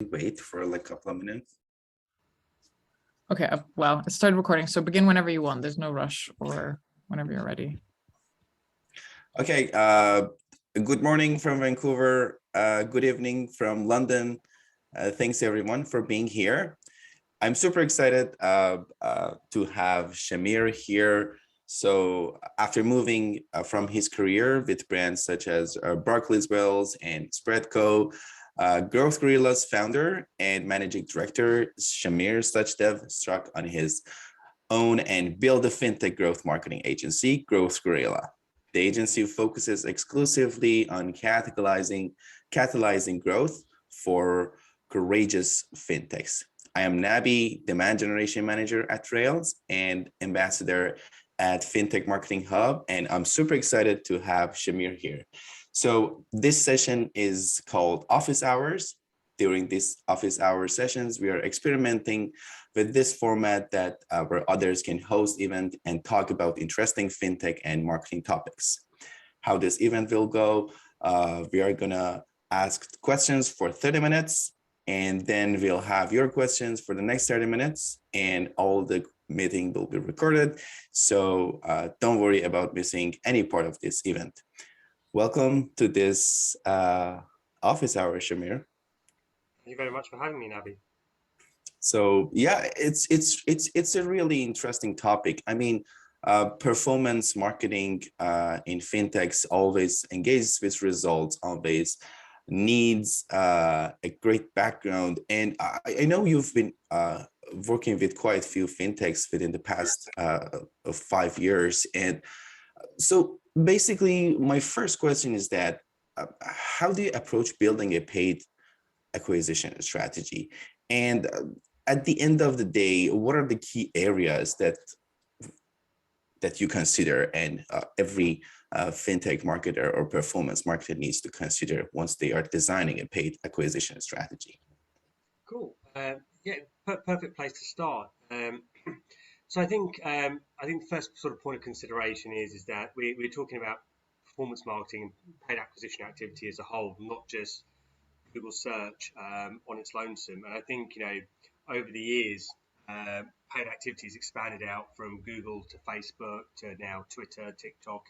wait for like a couple of minutes. Okay, well, it started recording, so begin whenever you want. There's no rush or whenever you're ready. Okay, good morning from Vancouver. Good evening from London. Thanks everyone for being here. I'm super excited to have Shamir here. So after moving from his career with brands such as Barclays Wells and Spreadco, Growth Gorilla's founder and managing director, Shamir Sachdev, struck on his own and build a fintech growth marketing agency, Growth Gorilla. The agency focuses exclusively on catalyzing growth for courageous fintechs. I am Nabi, demand generation manager at Rails and ambassador at Fintech Marketing Hub, and I'm super excited to have Shamir here. So this session is called Office Hours. During these office hour sessions, we are experimenting with this format that where others can host event and talk about interesting fintech and marketing topics. How this event will go, we are gonna ask questions for 30 minutes, and then we'll have your questions for the next 30 minutes, and all the meeting will be recorded. So don't worry about missing any part of this event. Welcome to this office hour, Shamir. Thank you very much for having me, Nabi. So yeah, it's a really interesting topic. I mean, performance marketing in fintechs always engages with results, always needs a great background. And I know you've been working with quite a few fintechs within the past 5 years. And so basically, my first question is that how do you approach building a paid acquisition strategy? And at the end of the day, what are the key areas that you consider and every fintech marketer or performance marketer needs to consider once they are designing a paid acquisition strategy? Cool. Yeah, perfect place to start. So I think the first sort of point of consideration is that we're talking about performance marketing and paid acquisition activity as a whole, not just Google search on its lonesome. And I think, over the years, paid activity has expanded out from Google to Facebook to now Twitter, TikTok,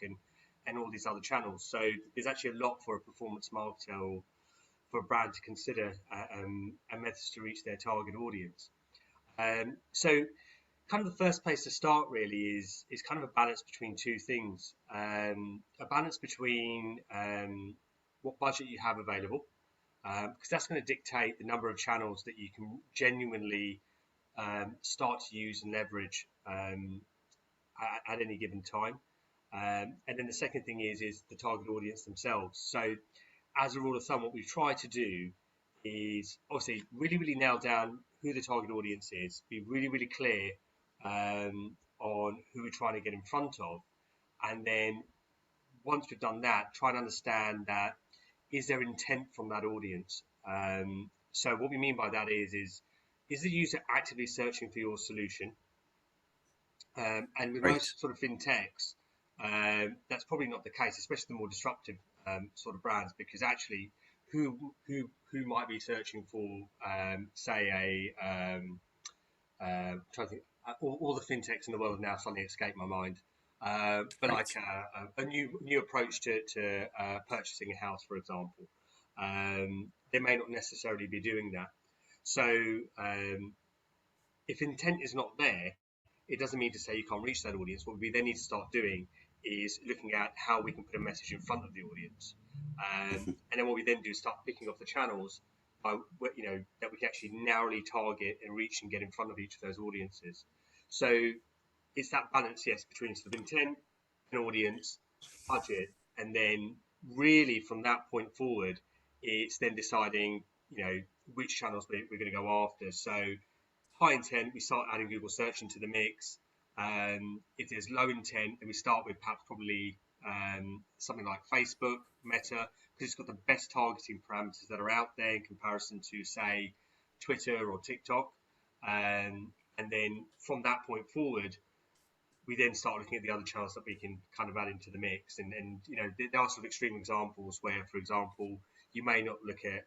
and all these other channels. So there's actually a lot for a performance marketer or for a brand to consider and methods to reach their target audience. So kind of the first place to start really is kind of a balance between two things. A balance between what budget you have available, because that's going to dictate the number of channels that you can genuinely start to use and leverage at any given time. And then the second thing is the target audience themselves. So as a rule of thumb, what we've tried to do is obviously really, really nail down who the target audience is, be really, really clear on who we're trying to get in front of. And then once we've done that, try and understand that, is there intent from that audience? So what we mean by that is the user actively searching for your solution? And with most sort of fintechs, that's probably not the case, especially the more disruptive sort of brands, because actually who might be searching for, say, trying to think, all the fintechs in the world now suddenly escape my mind. But like a new approach to purchasing a house, for example, they may not necessarily be doing that. So if intent is not there, it doesn't mean to say you can't reach that audience. What we then need to start doing is looking at how we can put a message in front of the audience, and then what we then do is start picking off the channels by, that we can actually narrowly target and reach and get in front of each of those audiences. So it's that balance, yes, between sort of intent, an audience, budget, and then really from that point forward, it's then deciding, which channels we're going to go after. So high intent, we start adding Google search into the mix. If there's low intent, then we start with perhaps probably something like Facebook, Meta, because it's got the best targeting parameters that are out there in comparison to, say, Twitter or TikTok. And then from that point forward, we then start looking at the other channels that we can kind of add into the mix. And there are sort of extreme examples where, for example, you may not look at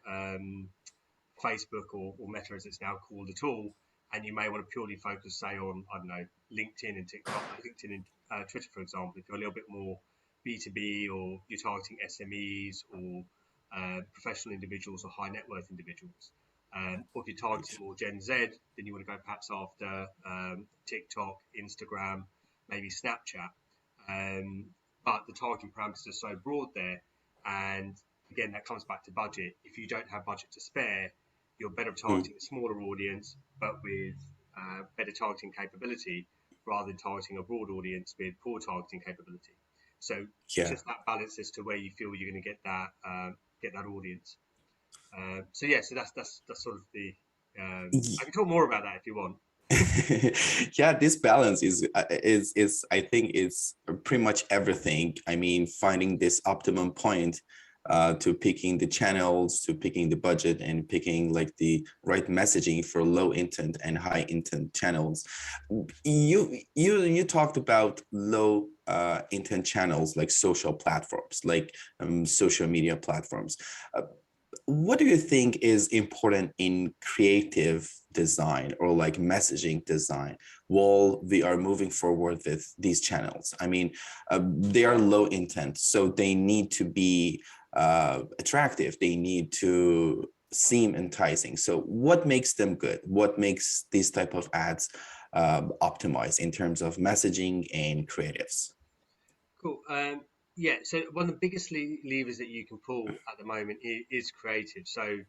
Facebook or Meta as it's now called at all, and you may want to purely focus, say, on, I don't know, LinkedIn and TikTok, LinkedIn and Twitter, for example. If you're a little bit more B2B, or you're targeting SMEs or professional individuals or high net worth individuals. Or if you're targeting more Gen Z, then you want to go perhaps after TikTok, Instagram, maybe Snapchat. But the targeting parameters are so broad there. And again, that comes back to budget. If you don't have budget to spare, you're better targeting a smaller audience, but with better targeting capability, rather than targeting a broad audience with poor targeting capability. So it's Yeah. just that balance as to where you feel you're going to get that audience. So yeah, so that's sort of the. I can talk more about that if you want. Yeah, this balance is I think it's pretty much everything. I mean, finding this optimum point to picking the channels, to picking the budget, and picking like the right messaging for low intent and high intent channels. You talked about low intent channels like social platforms, like social media platforms. What do you think is important in creative design or like messaging design while we are moving forward with these channels? I mean, they are low intent, so they need to be attractive. They need to seem enticing. So what makes them good? What makes these type of ads optimize in terms of messaging and creatives? Cool. Yeah. So one of the biggest levers that you can pull at the moment is creative. So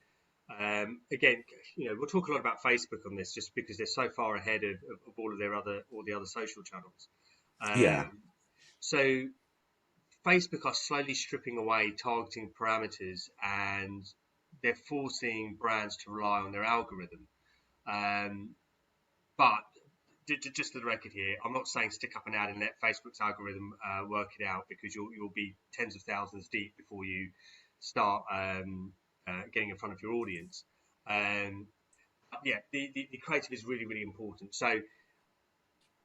again, we'll talk a lot about Facebook on this, just because they're so far ahead of all the other social channels. Yeah. So Facebook are slowly stripping away targeting parameters, and they're forcing brands to rely on their algorithm. But just for the record here, I'm not saying stick up an ad and let Facebook's algorithm work it out, because you'll be tens of thousands deep before you start getting in front of your audience. Yeah, the creative is really, really important. So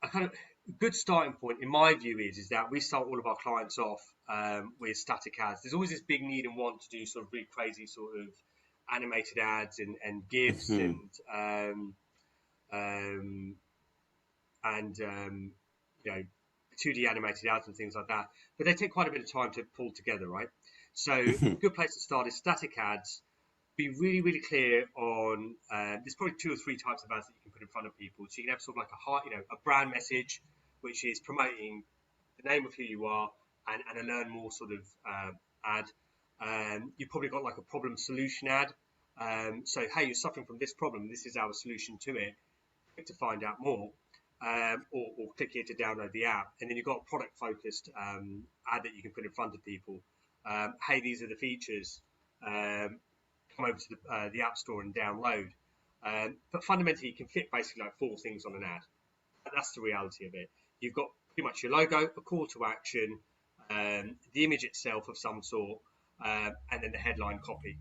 a kind of good starting point, in my view, is that we start all of our clients off with static ads. There's always this big need and want to do sort of really crazy sort of animated ads and GIFs um, and 2D animated ads and things like that. But they take quite a bit of time to pull together, right? So a good place to start is static ads. Be really, really clear on. There's probably 2 or 3 types of ads that you can put in front of people. So you can have sort of like a brand message, which is promoting the name of who you are, and a learn more sort of ad. You've probably got like a problem solution ad. So hey, you're suffering from this problem. This is our solution to it. Click to find out more. Or click here to download the app. And then you've got a product focused ad that you can put in front of people. Hey, these are the features. Come over to the App Store and download. But fundamentally, you can fit basically like 4 things on an ad. That's the reality of it. You've got pretty much your logo, a call to action, the image itself of some sort, and then the headline copy.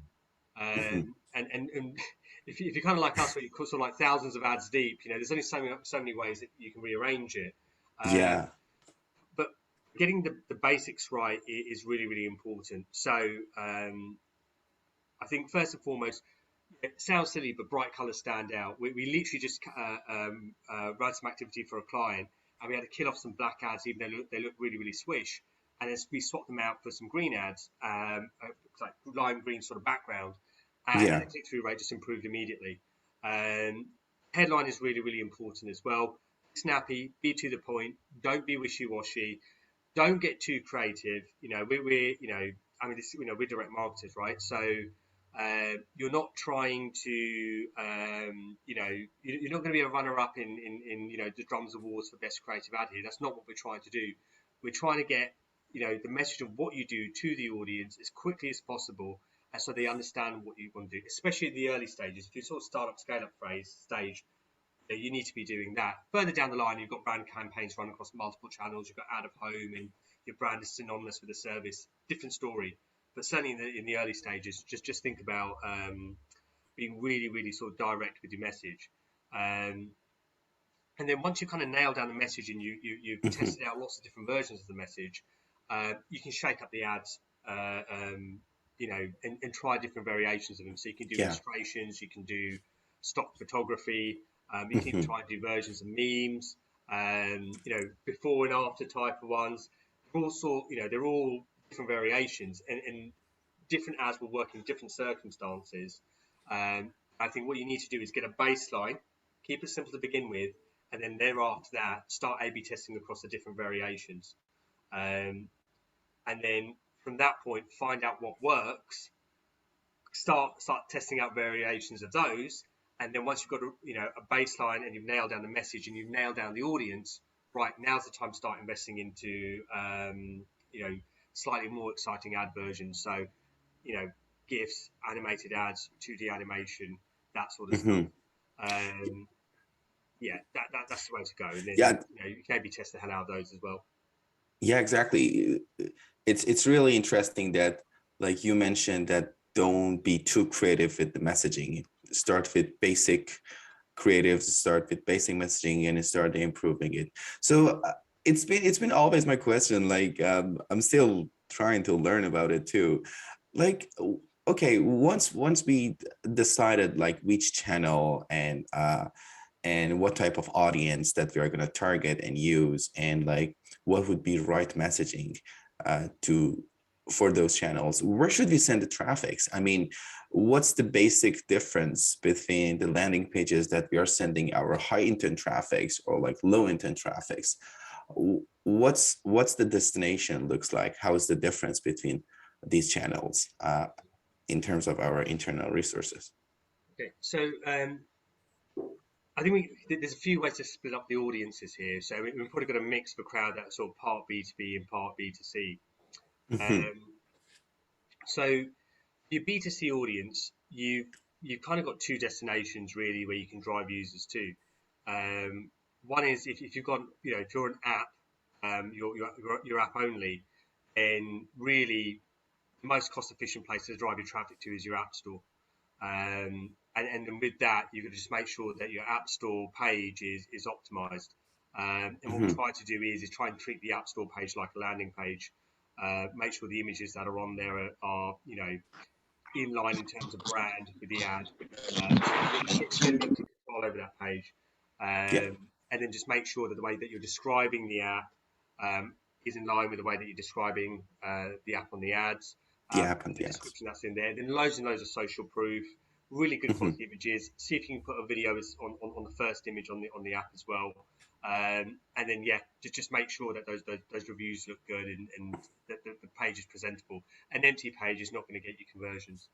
And if you're kind of like us, where you're sort of like thousands of ads deep, there's only so many ways that you can rearrange it. Yeah. But getting the basics right is really, really important. So I think first and foremost, it sounds silly, but bright colors stand out. We literally just ran some activity for a client, and we had to kill off some black ads, even though they look really, really swish. And then we swapped them out for some green ads, like lime green sort of background, and the click-through rate just improved immediately. Headline is really, really important as well. Snappy, be to the point, don't be wishy-washy, don't get too creative. We're direct marketers, right? So you're not trying to, you're not going to be a runner-up in the Drums Awards for best creative ad here. That's not what we're trying to do. We're trying to get the message of what you do to the audience as quickly as possible, and so they understand what you want to do, especially in the early stages. If you're sort of startup, scale-up stage, you need to be doing that. Further down the line, you've got brand campaigns run across multiple channels. You've got out of home, and your brand is synonymous with the service. Different story. But certainly in the early stages, just think about being really, really sort of direct with your message. And then once you kind of nail down the message and you've tested out lots of different versions of the message, you can shake up the ads and try different variations of them. So you can do Yeah. illustrations, you can do stock photography, you can even try and do versions of memes, before and after type of ones. They're all different variations, and different ads will work in different circumstances. I think what you need to do is get a baseline, keep it simple to begin with, and then thereafter that, start A/B testing across the different variations. And then from that point, find out what works, start testing out variations of those, and then once you've got a baseline and you've nailed down the message and you've nailed down the audience, right, now's the time to start investing into slightly more exciting ad versions. So GIFs, animated ads, 2D animation, that sort of stuff. That's the way to go. And then Yeah. you can maybe test the hell out of those as well. Yeah, exactly. It's really interesting that, like you mentioned, that don't be too creative with the messaging. Start with basic creatives, start with basic messaging, and start improving it. So it's been always my question. Like I'm still trying to learn about it too. Like, okay, once we decided like which channel and what type of audience that we are going to target and use, and like what would be right messaging for those channels, where should we send the traffics? I mean, what's the basic difference between the landing pages that we are sending our high intent traffics or like low intent traffics? What's the destination looks like? How is the difference between these channels in terms of our internal resources? Okay, so I think there's a few ways to split up the audiences here. So we've probably got a mix of a crowd that's sort of part B2B and part B2C. So your B2C audience, you've kind of got two destinations really where you can drive users to. One is if you've got, if you're an app, your app only, then really the most cost efficient place to drive your traffic to is your app store. And then with that, you can just make sure that your app store page is optimized. And what we try to do is try and treat the app store page like a landing page. Make sure the images that are on there are in line in terms of brand with the ad. So you get control over that page. And then just make sure that the way that you're describing the app is in line with the way that you're describing the app on the ads. The app and the description that's in there. Then loads and loads of social proof, really good quality images. See if you can put a video on the first image on the app as well. And then just make sure that those reviews look good and that the page is presentable. An empty page is not going to get you conversions.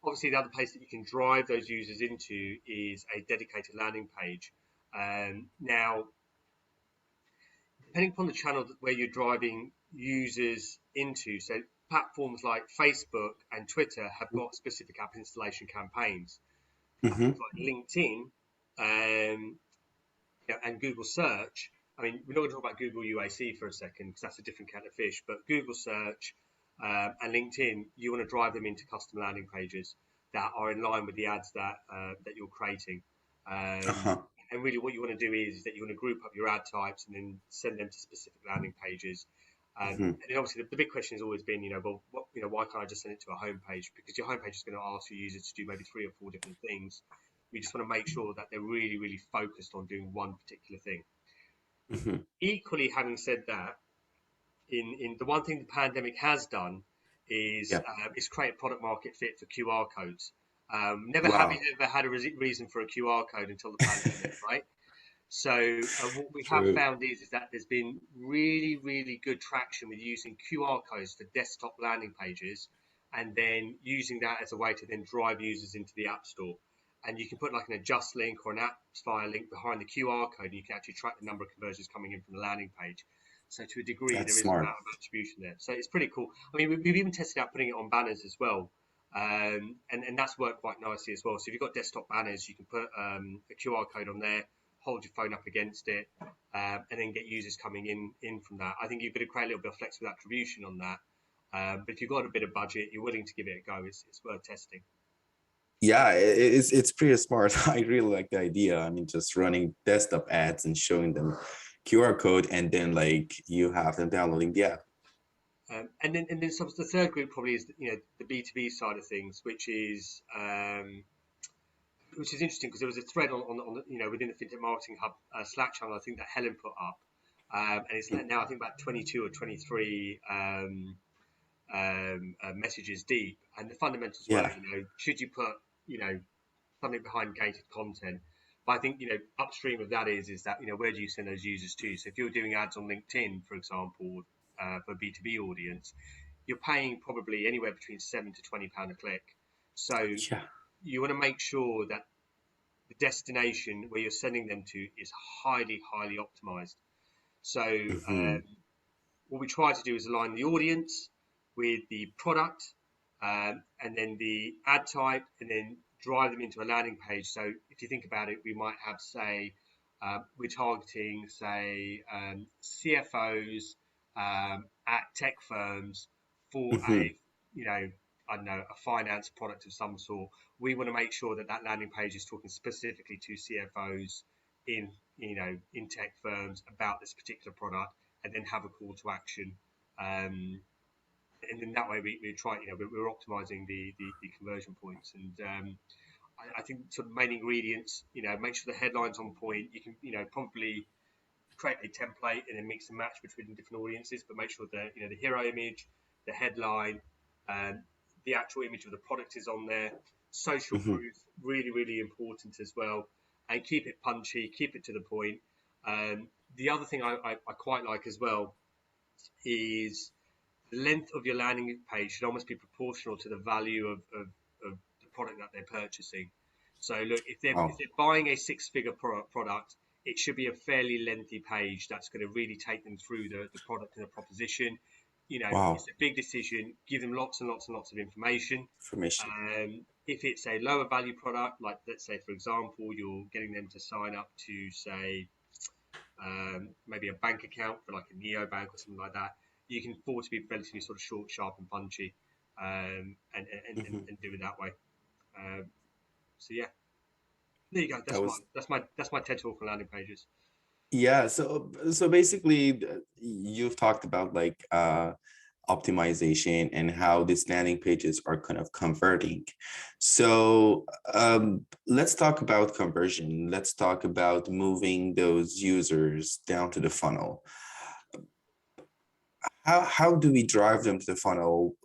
Obviously, the other place that you can drive those users into is a dedicated landing page. Now, depending upon the channel where you're driving users into, so platforms like Facebook and Twitter have got specific app installation campaigns. Like LinkedIn and Google search. I mean, we're not going to talk about Google UAC for a second because that's a different kind of fish, but Google search and LinkedIn, you want to drive them into custom landing pages that are in line with the ads that you're creating. And really what you want to do is that you want to group up your ad types and then send them to specific landing pages. And then obviously the big question has always been, why can't I just send it to a homepage? Because your homepage is going to ask your users to do maybe 3 or 4 different things. We just want to make sure that they're really, really focused on doing one particular thing. Equally, having said that, in the one thing the pandemic has done is create a product market fit for QR codes. Never have you ever had a reason for a QR code until the pandemic, right? So what we have found is that there's been really, really good traction with using QR codes for desktop landing pages and then using that as a way to then drive users into the App Store. And you can put like an adjust link or an apps file link behind the QR code and you can actually track the number of conversions coming in from the landing page. So to a degree, there is an amount of attribution there. So it's pretty cool. I mean, we've even tested out putting it on banners as well. And that's worked quite nicely as well. So if you've got desktop banners, you can put a QR code on there, hold your phone up against it, and then get users coming in from that. I think you've got to create a little bit of flexible attribution on that. But if you've got a bit of budget, you're willing to give it a go, it's worth testing. Yeah, it's pretty smart. I really like the idea. I mean, just running desktop ads and showing them QR code, and then like you have them downloading the app. And then some, the third group probably is the B2B side of things, which is interesting because there was a thread on the, within the Fintech Marketing Hub Slack channel, I think, that Helen put up, and it's now I think about 22 or 23 messages deep, and the fundamentals were, Yeah. should you put something behind gated content. But I think upstream of that is that where do you send those users to? So if you're doing ads on LinkedIn, for example, for a B2B audience, you're paying probably anywhere between £7 to £20 a click. So Yeah. you want to make sure that the destination where you're sending them to is highly, highly optimized. So Hmm. what we try to do is align the audience with the product, and then the ad type, and then drive them into a landing page. So if you think about it, we might have, say, we're targeting, say, CFOs at tech firms for Hmm. I don't know, a finance product of some sort. We want to make sure that that landing page is talking specifically to CFOs in in tech firms about this particular product, and then have a call to action. And then that way we try, we're optimizing the conversion points. And I think sort of main ingredients, make sure the headline's on point. You can, probably create a template and then mix and match between different audiences, but make sure that, the hero image, the headline, um, the actual image of the product is on there. Social Hmm. proof, really, really important as well. And keep it punchy, keep it to the point. The other thing I quite like as well is the length of your landing page should almost be proportional to the value of the product that they're purchasing. So look, if they're Wow. buying a six-figure product, it should be a fairly lengthy page that's going to really take them through the product and the proposition. Wow. It's a big decision. Give them lots and lots and lots of information. Information. If it's a lower value product, like let's say, for example, you're getting them to sign up to, say, maybe a bank account for like a neobank or something like that, you can afford to be relatively sort of short, sharp, and punchy, and do it that way. Um, so yeah, there you go. That was That's my TED talk on landing pages. Yeah, so basically you've talked about like optimization and how these landing pages are kind of converting. So let's talk about conversion. Let's talk about moving those users down to the funnel. How do we drive them to the funnel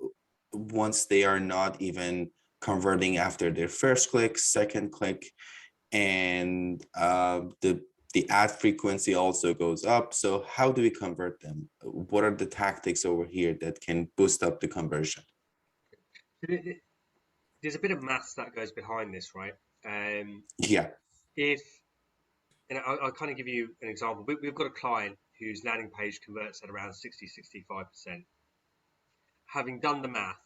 once they are not even converting after their first click, second click, and the ad frequency also goes up. So how do we convert them? What are the tactics over here that can boost up the conversion? There's a bit of maths that goes behind this, right? Yeah. If and I'll kind of give you an example. We've got a client whose landing page converts at around 60-65%. Having done the math,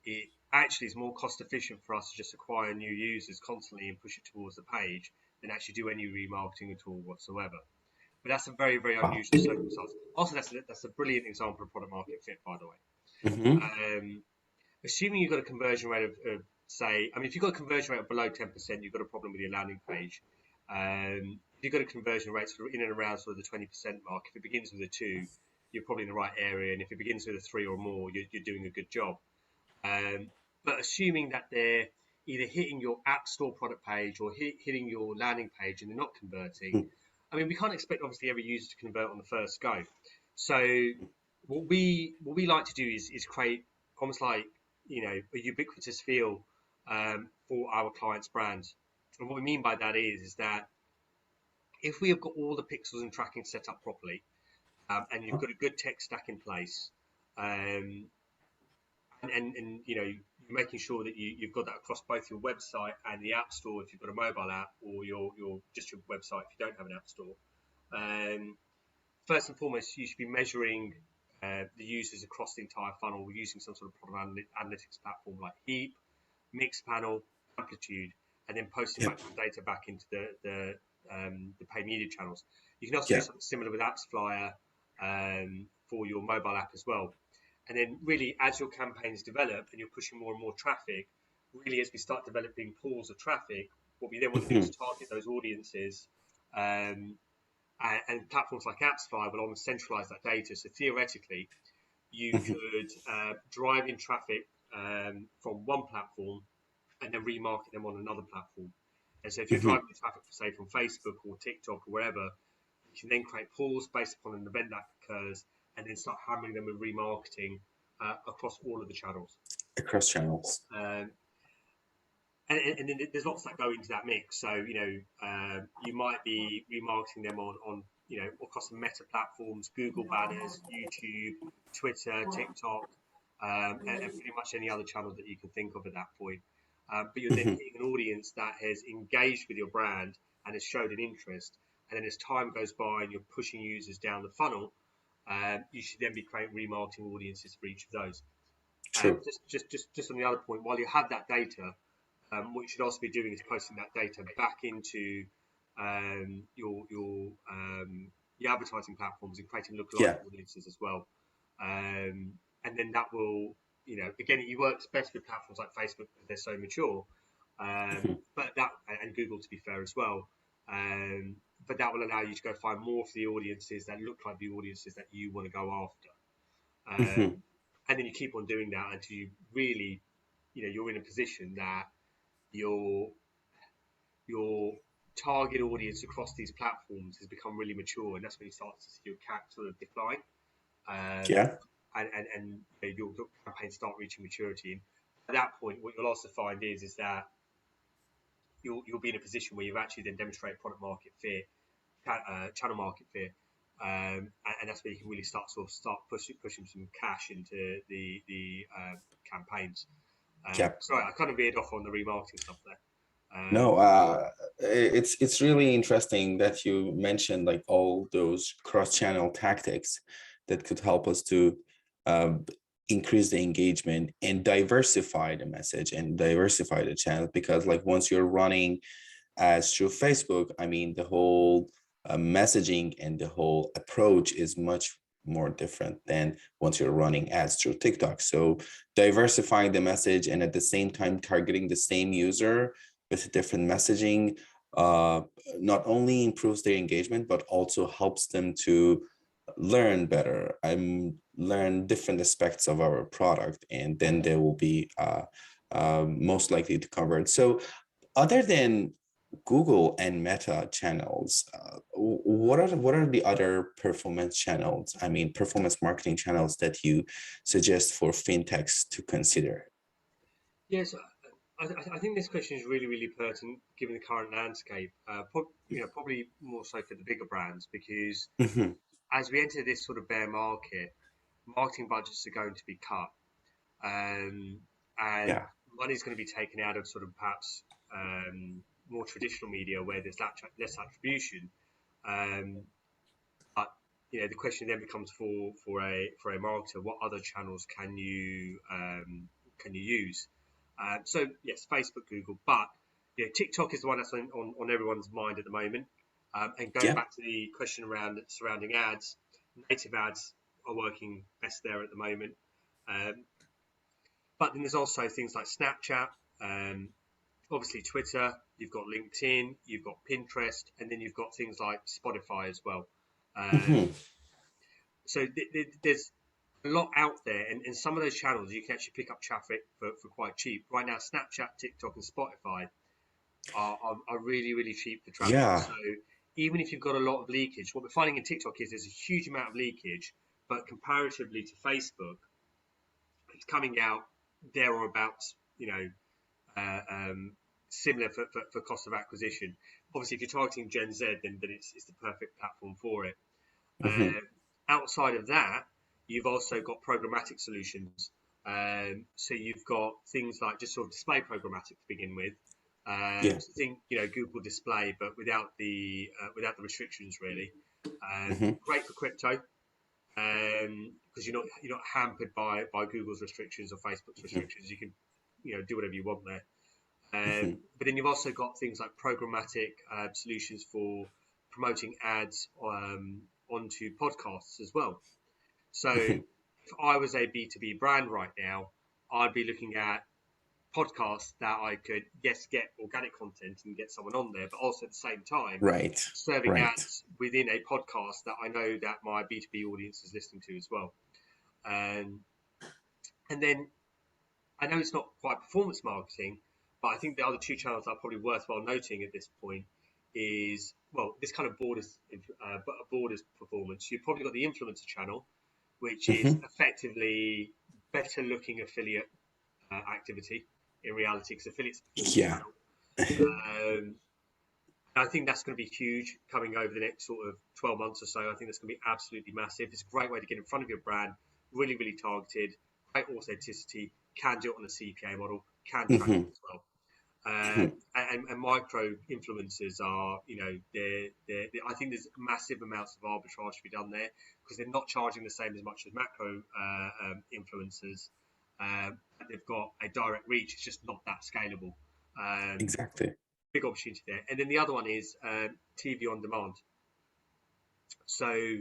it actually is more cost efficient for us to just acquire new users constantly and push it towards the page than actually do any remarketing at all whatsoever. But that's a very, very Wow. unusual circumstance. Also, that's a brilliant example of product market fit, by the way. Mm-hmm. Assuming you've got a conversion rate of say, I mean, if you've got a conversion rate of below 10%, you've got a problem with your landing page. If you've got a conversion rate sort of in and around sort of the 20% mark, if it begins with a 2, you're probably in the right area. And if it begins with a 3 or more, you're doing a good job. But assuming that they're either hitting your App Store product page or hitting your landing page and they're not converting, I mean, we can't expect obviously every user to convert on the first go. So what we like to do is create almost like a ubiquitous feel for our clients' brands. And what we mean by that is that if we have got all the pixels and tracking set up properly, and you've got a good tech stack in place, um, and you're making sure that you've got that across both your website and the app store if you've got a mobile app, or your just your website if you don't have an app store. First and foremost, you should be measuring the users across the entire funnel using some sort of product analytics platform like Heap, Mixpanel, Amplitude, and then posting Yep. back some data back into the paid media channels. You can also do Yeah. something similar with AppsFlyer for your mobile app as well. And then really, as your campaigns develop and you're pushing more and more traffic, really as we start developing pools of traffic, what we then want to do is Mm-hmm. target those audiences. And platforms like AppsFlyer will almost centralize that data. So theoretically, you could drive in traffic from one platform and then remarket them on another platform. And so if you're driving the traffic, say, from Facebook or TikTok or wherever, you can then create pools based upon an event that occurs and then start hammering them with remarketing across all of the channels. Across channels. And then there's lots that go into that mix. So, you might be remarketing them on across the meta platforms, Google banners, YouTube, Twitter, TikTok, and pretty much any other channel that you can think of at that point. But you're then hitting an audience that has engaged with your brand and has showed an interest. And then as time goes by and you're pushing users down the funnel, you should then be creating remarketing audiences for each of those. True. Just on the other point, while you have that data, what you should also be doing is posting that data back into your advertising platforms and creating lookalike audiences as well. And then that will, again, it works best with platforms like Facebook because they're so mature, but that, and Google to be fair as well. But that will allow you to go find more of the audiences that look like the audiences that you want to go after. And then you keep on doing that until you really, you're in a position that your target audience across these platforms has become really mature, and that's when you start to see your CAC sort of decline. And your campaigns start reaching maturity. And at that point, what you'll also find is that you'll be in a position where you've actually then demonstrated product market fit, channel market fit, and that's where you can really start pushing some cash into the campaigns. Sorry, I kind of veered off on the remarketing stuff there. No, it's really interesting that you mentioned like all those cross-channel tactics that could help us to increase the engagement and diversify the message and diversify the channel. Because like once you're running ads through Facebook, I mean, the whole messaging and the whole approach is much more different than once you're running ads through TikTok. So diversifying the message and at the same time targeting the same user with different messaging not only improves their engagement, but also helps them to learn better and learn different aspects of our product, and then they will be most likely to convert. So other than Google and Meta channels, what are the other performance channels, I mean performance marketing channels, that you suggest for fintechs to consider? Yes, I think this question is really, really pertinent given the current landscape. Probably more so for the bigger brands, because as we enter this sort of bear market, marketing budgets are going to be cut, and money is going to be taken out of sort of perhaps more traditional media where there's less attribution. But the question then becomes for a marketer, what other channels can you use? So yes, Facebook, Google, but TikTok is the one that's on everyone's mind at the moment. And going back to the question around surrounding ads, native ads are working best there at the moment. But then there's also things like Snapchat, obviously Twitter, you've got LinkedIn, you've got Pinterest, and then you've got things like Spotify as well. So there's a lot out there, and some of those channels you can actually pick up traffic for quite cheap. Right now, Snapchat, TikTok, and Spotify are really, really cheap for traffic. So even if you've got a lot of leakage, what we're finding in TikTok is there's a huge amount of leakage, but comparatively to Facebook, it's coming out there or about, similar for cost of acquisition. Obviously, if you're targeting Gen Z, then it's the perfect platform for it. Outside of that, you've also got programmatic solutions. So you've got things like just sort of display programmatic to begin with. So think Google Display, but without the restrictions really. Great for crypto, because you're not hampered by Google's restrictions or Facebook's restrictions. You can do whatever you want there. But then you've also got things like programmatic solutions for promoting ads onto podcasts as well. So if I was a B2B brand right now, I'd be looking at podcasts that I could, yes, get organic content and get someone on there, but also at the same time, serving ads within a podcast that I know that my B2B audience is listening to as well. And then I know it's not quite performance marketing, but I think the other two channels that are probably worthwhile noting at this point is, well, this kind of borders performance. You've probably got the influencer channel, which is Hmm. effectively better looking affiliate activity in reality, because affiliates a performance Yeah. channel. I think that's going to be huge coming over the next sort of 12 months or so. I think that's going to be absolutely massive. It's a great way to get in front of your brand, really, really targeted, great authenticity, can do it on a CPA model, can track it Hmm. as well. And micro influencers are, I think there's massive amounts of arbitrage to be done there, because they're not charging the same as much as macro influencers. They've got a direct reach, it's just not that scalable. Exactly. Big opportunity there. And then the other one is TV on demand. So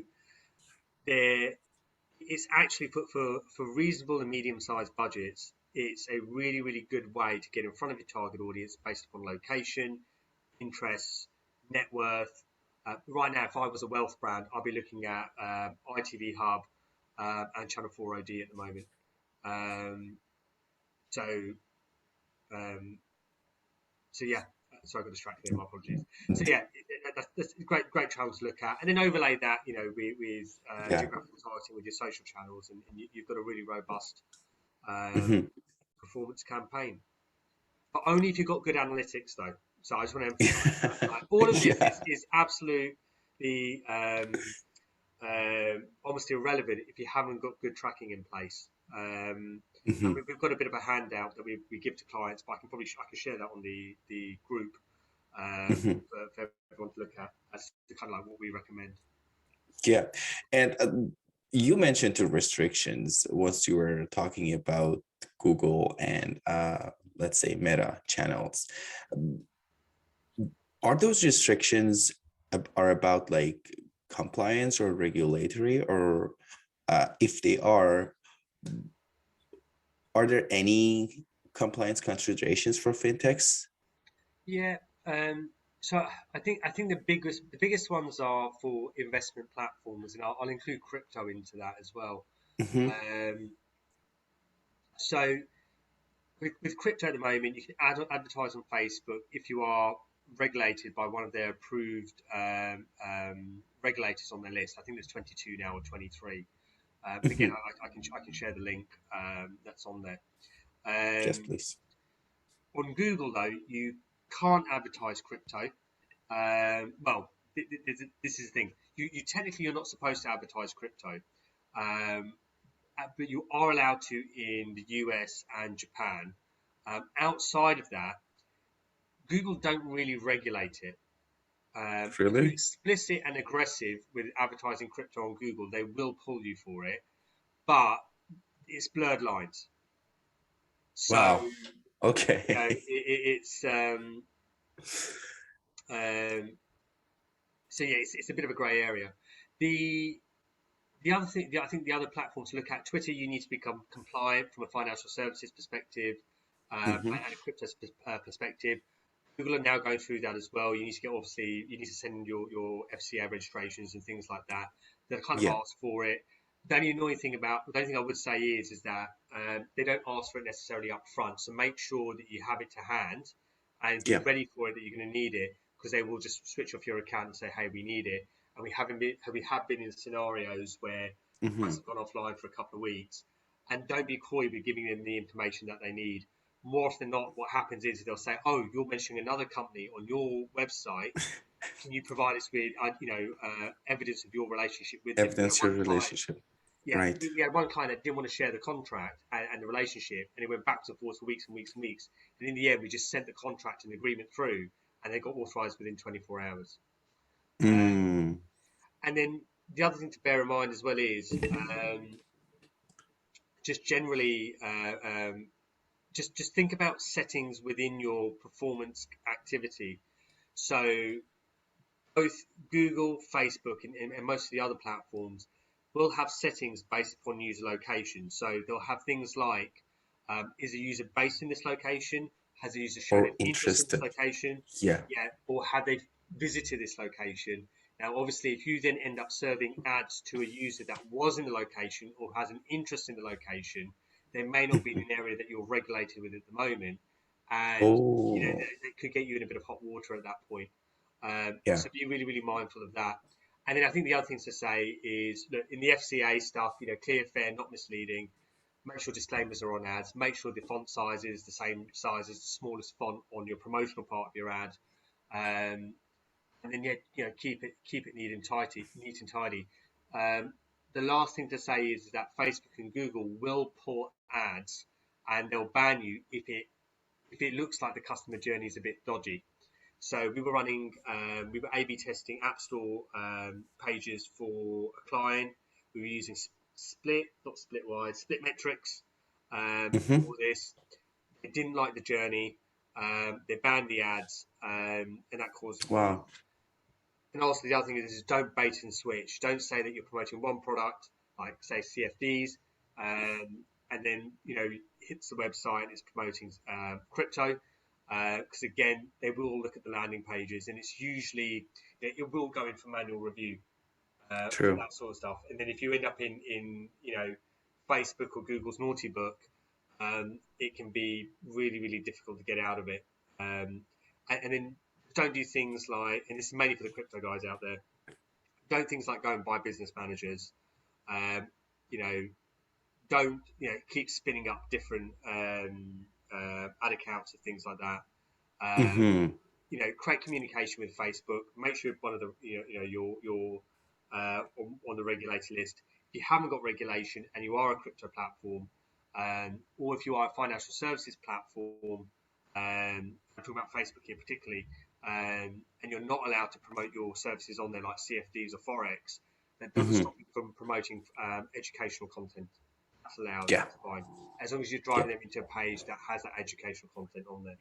there, it's actually for reasonable and medium-sized budgets. It's a really, really good way to get in front of your target audience based upon location, interests, net worth. Right now, if I was a wealth brand, I'd be looking at ITV Hub and Channel 4 OD at the moment. Um, so, um, so yeah, sorry, I got distracted there. My apologies. So yeah, that's a great channel to look at, and then overlay that, with Yeah. geographical targeting with your social channels, and you've got a really robust Hmm. performance campaign. But only if you've got good analytics, though. So I just want to emphasise that. Like, all of this Yeah. is absolutely almost irrelevant if you haven't got good tracking in place. And Hmm. we've got a bit of a handout that we give to clients, but I can share that on the group Hmm. for everyone to look at as to kind of like what we recommend. Yeah. And you mentioned the restrictions once you were talking about Google and let's say Meta channels. Um, Are those restrictions are about like compliance or regulatory, or if they are there any compliance considerations for fintechs? Yeah. So I think the biggest ones are for investment platforms, and I'll include crypto into that as well. Hmm. Um, so with crypto at the moment, you can advertise on Facebook if you are regulated by one of their approved regulators on their list. I think there's 22 now or 23. But again, Hmm. I can share the link that's on there. Yes, Um, please. on Google though, you can't advertise crypto. Well, this is the thing. You technically you're not supposed to advertise crypto, but you are allowed to in the US and Japan. Outside of that, Google don't really regulate it. If you're Really? explicit and aggressive with advertising crypto on Google, they will pull you for it, but it's blurred lines. So Wow. Okay. it's um, so yeah, it's a bit of a grey area. The the other thing, I think the other platform to look at, Twitter, you need to become compliant from a financial services perspective Hmm. and a crypto perspective. Google are now going through that as well. You need to send in your FCA registrations and things like that. They'll kind of Yeah. ask for it. The only thing I would say is that they don't ask for it necessarily up front. So make sure that you have it to hand and be Yeah. ready for it, that you're going to need it, because they will just switch off your account and say, hey, we need it. And we have been in scenarios where Hmm. clients have gone offline for a couple of weeks, and don't be coy with giving them the information that they need. More often than not, what happens is they'll say, "Oh, you're mentioning another company on your website. Can you provide us with, evidence of your relationship with them?" We had Evidence one of client, relationship. yeah, Right. we had one client that didn't want to share the contract and the relationship, and it went back and forth for weeks and weeks and weeks. And in the end, we just sent the contract and agreement through, and they got authorized within 24 hours. Mm. And then the other thing to bear in mind as well is just generally just think about settings within your performance activity. So both Google, Facebook, and most of the other platforms will have settings based upon user location. So they'll have things like, is a user based in this location? Has a user shown Or an interest in this interested. location? Yeah. Yeah, or have they visited this location? Now, obviously, if you then end up serving ads to a user that was in the location or has an interest in the location, they may not be in an area that you're regulated with at the moment, and Oh, they could get you in a bit of hot water at that point. yeah. So be really, really mindful of that. And then I think the other thing to say is, look, in the FCA stuff, clear, fair, not misleading. Make sure disclaimers are on ads. Make sure the font size is the same size as the smallest font on your promotional part of your ad. Um, and then keep it neat and tidy. Um, the last thing to say is that Facebook and Google will put ads, and they'll ban you if it looks like the customer journey is a bit dodgy. So we were A/B testing App Store pages for a client. We were using not Splitwise, Split Metrics Hmm. for this. They didn't like the journey. They banned the ads, and that caused a fine. Wow. And also the other thing is don't bait and switch. Don't say that you're promoting one product, like say CFDs, and then hits the website and it's promoting crypto. Because again, they will look at the landing pages, and it's usually it will go in for manual review for True. that sort of stuff. And then if you end up in Facebook or Google's naughty book, it can be really really difficult to get out of it. And then don't do things like, and this is mainly for the crypto guys out there, don't things like go and buy business managers. Um, you know, don't keep spinning up different ad accounts and things like that. Hmm. Create communication with Facebook. Make sure one of the you're on the regulated list. If you haven't got regulation and you are a crypto platform, or if you are a financial services platform, I'm talking about Facebook here particularly, and you're not allowed to promote your services on there like CFDs or Forex, that doesn't Hmm. stop you from promoting educational content. That's allowed. Yeah. That's fine, as long as you're Yeah. driving them into a page that has that educational content on there.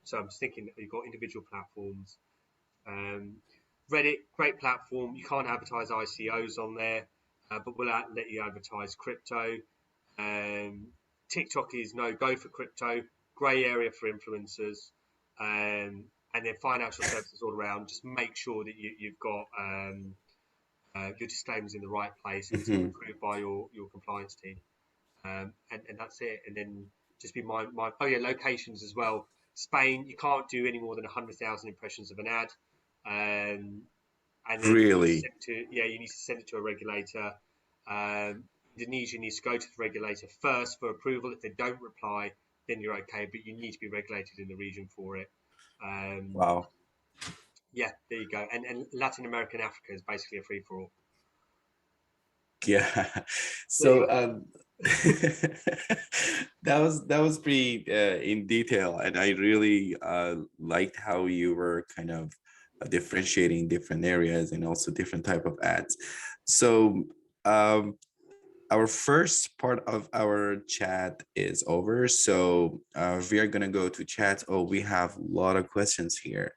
So I'm just thinking that you've got individual platforms. Um, Reddit, great platform. You can't advertise ICOs on there, but we'll let you advertise crypto. Um, TikTok is no go for crypto, grey area for influencers, and then financial services all around. Just make sure that you've got your disclaimers in the right place and it's been Hmm. approved by your compliance team. And that's it. And then just be oh yeah, locations as well. Spain, you can't do any more than 100,000 impressions of an ad, and then Really? you need to send it to a regulator. Um, Indonesia needs to go to the regulator first for approval. If they don't reply, then you're okay, but you need to be regulated in the region for it. Um, Wow. yeah, there you go. And Latin America and Africa is basically a free for all. Yeah. There you So that was pretty in detail, and I really liked how you were kind of differentiating different areas and also different type of ads. So um, our first part of our chat is over. So we are gonna go to chat. Oh, we have a lot of questions here.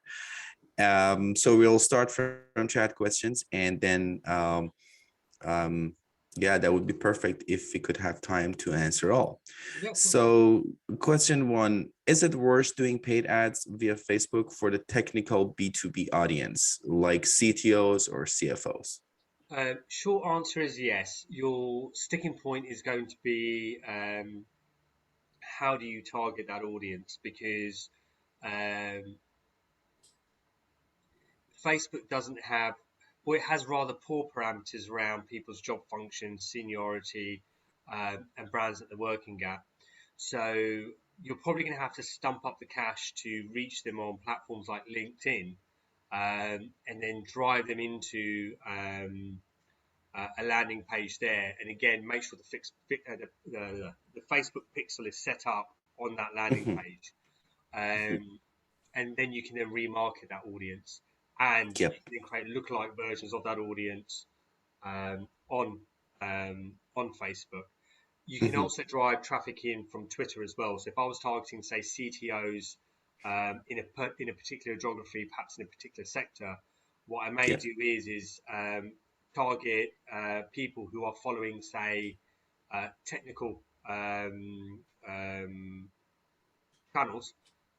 So we'll start from chat questions, and then um, yeah, that would be perfect if we could have time to answer all. Yeah, of course. So, question one, is it worth doing paid ads via Facebook for the technical B2B audience, like CTOs or CFOs? Short answer is yes. Your sticking point is going to be how do you target that audience? Because um, Facebook doesn't have, or it has rather poor parameters around people's job functions, seniority, and brands that they're working at. So you're probably going to have to stump up the cash to reach them on platforms like LinkedIn, and then drive them into a landing page there. And again, make sure the Facebook pixel is set up on that landing Mhm. page. And then you can then remarket that audience, and you Yep. can then create lookalike versions of that audience um, on on Facebook. You can Mhm. also drive traffic in from Twitter as well. So if I was targeting, say, CTOs in a particular geography, perhaps in a particular sector, what I may Yep. do is target people who are following, say, technical channels,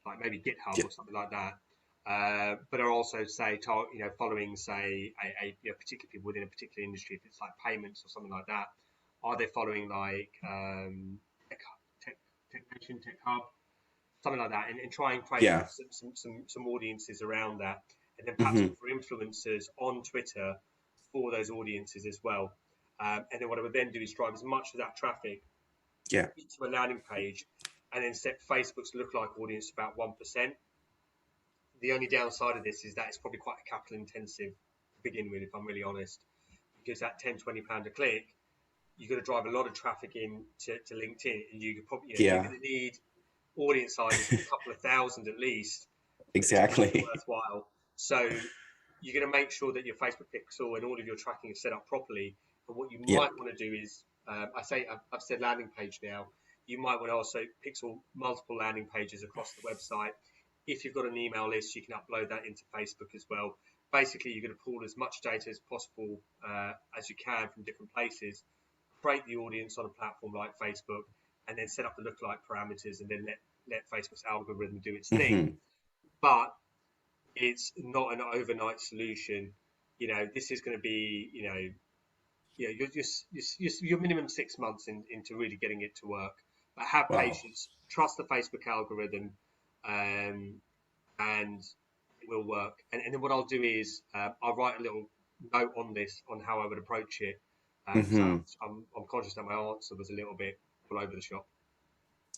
like maybe GitHub or Yep. something like that, but are also following particular people within a particular industry. If it's like payments or something like that, are they following like Tech Nation, Tech Hub, something like that, and try and create Yeah. some audiences around that, and then perhaps Hmm. look for influencers on Twitter for those audiences as well. And then what I would then do is drive as much of that traffic Yeah. into a landing page, and then set Facebook's lookalike audience to about 1%. The only downside of this is that it's probably quite capital intensive to begin with, if I'm really honest, because that £10-20 a click, you've got to drive a lot of traffic in to LinkedIn, and you could probably, you're Yeah. going to need audience sizes of a couple of thousand at least to make it Exactly. worthwhile. So you're going to make sure that your Facebook pixel and all of your tracking is set up properly. And what you Yeah. might want to do is, I've said landing page now. You might want to also pixel multiple landing pages across the website. If you've got an email list, you can upload that into Facebook as well. Basically, you're going to pull as much data as possible as you can from different places, create the audience on a platform like Facebook, and then set up the lookalike parameters, and then let Facebook's algorithm do its thing. Hmm. But it's not an overnight solution. This is going to be, you're minimum 6 months into really getting it to work. But have Wow. patience, trust the Facebook algorithm, and it will work. And then what I'll do is I'll write a little note on this on how I would approach it, because Hmm. I'm conscious that my answer was a little bit all over the shop.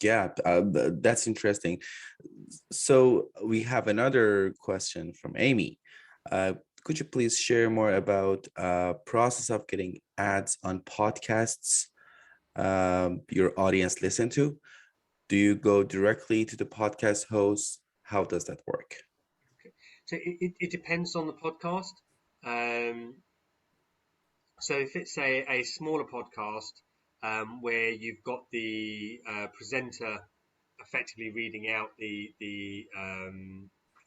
Yeah, that's interesting. So we have another question from Amy. Uh, could you please share more about process of getting ads on podcasts your audience listen to? Do you go directly to the podcast host? How does that work? Okay. So it depends on the podcast. Um, so if it's a smaller podcast where you've got the presenter effectively reading out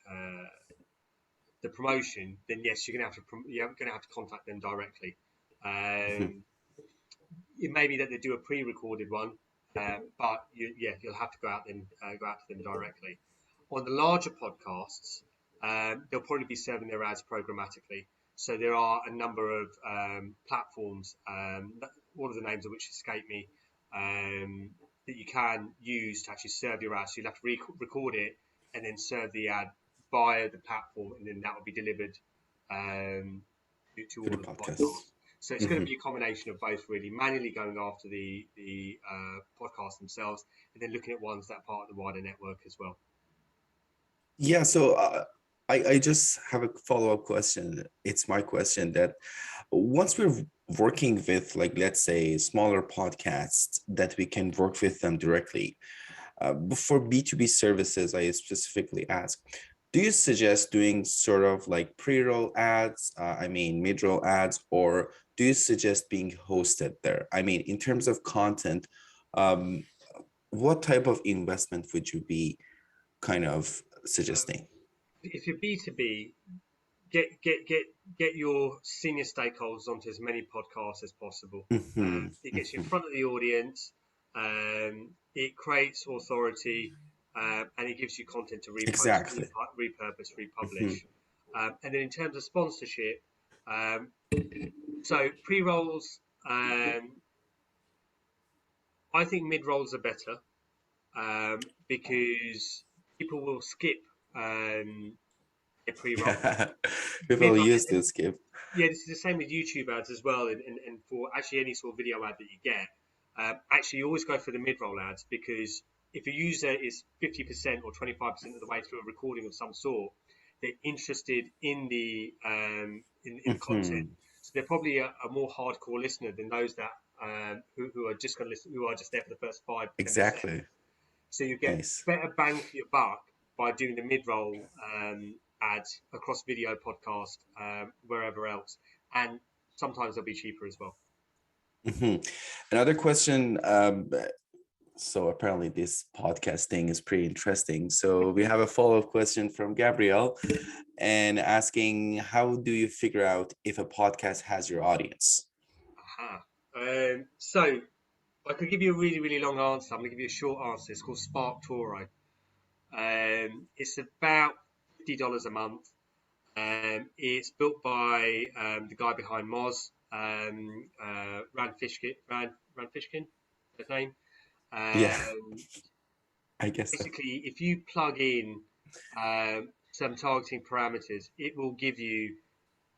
uh, the promotion, then yes, you're going to have to contact them directly. Mhm. It may be that they do a pre-recorded one, but you'll have to go out to them directly. On the larger podcasts, they'll probably be serving their ads programmatically. So there are a number of platforms, all of the names of which escape me, that you can use to actually serve your ads. So you'll have to record it and then serve the ad via the platform, and then that will be delivered to To all the of the podcast. podcasts. So it's going to Mhm. be a combination of both, really, manually going after the podcasts themselves, and then looking at ones that are part of the wider network as well. Yeah, so I just have a follow-up question. It's my question that once we're working with, like, let's say, smaller podcasts that we can work with them directly, for B2B services, I specifically ask, do you suggest doing sort of like pre-roll ads, mid-roll ads, or do you suggest being hosted there? I mean, in terms of content, um, what type of investment would you be kind of suggesting? If you're B2B, get your senior stakeholders onto as many podcasts as possible. Mhm, It gets you in mhm. front of the audience. It creates authority, and it gives you content to repost, Exactly. repurpose, Mhm. republish. And then in terms of sponsorship, um, so pre-rolls, I think mid-rolls are better, because people will skip a pre-roll. Yeah, people Mid-roll, used to skip. yeah, this is the same with YouTube ads as well, and for actually any sort of video ad that you get. Actually, you always go for the mid-roll ads, because if a user is 50% or 25% of the way through a recording of some sort, they're interested in the content. Mhm. So they're probably a more hardcore listener than those that who are just going to listen, who are just there for the first 5-10%. Exactly. So you get Nice. better bang for your buck by doing the mid-roll ads across video, podcast, wherever else, and sometimes they'll be cheaper as well. Mhm. Another question. So apparently this podcast thing is pretty interesting. So we have a follow-up question from Gabrielle and asking, how do you figure out if a podcast has your audience? Aha. So I could give you a really, really long answer. I'm going to give you a short answer. It's called Spark Toro. It's about $50 a month. It's built by the guy behind Moz, Rand Fishkin, his name. Yeah, Um, I guess so. Basically, if you plug in some targeting parameters, it will give you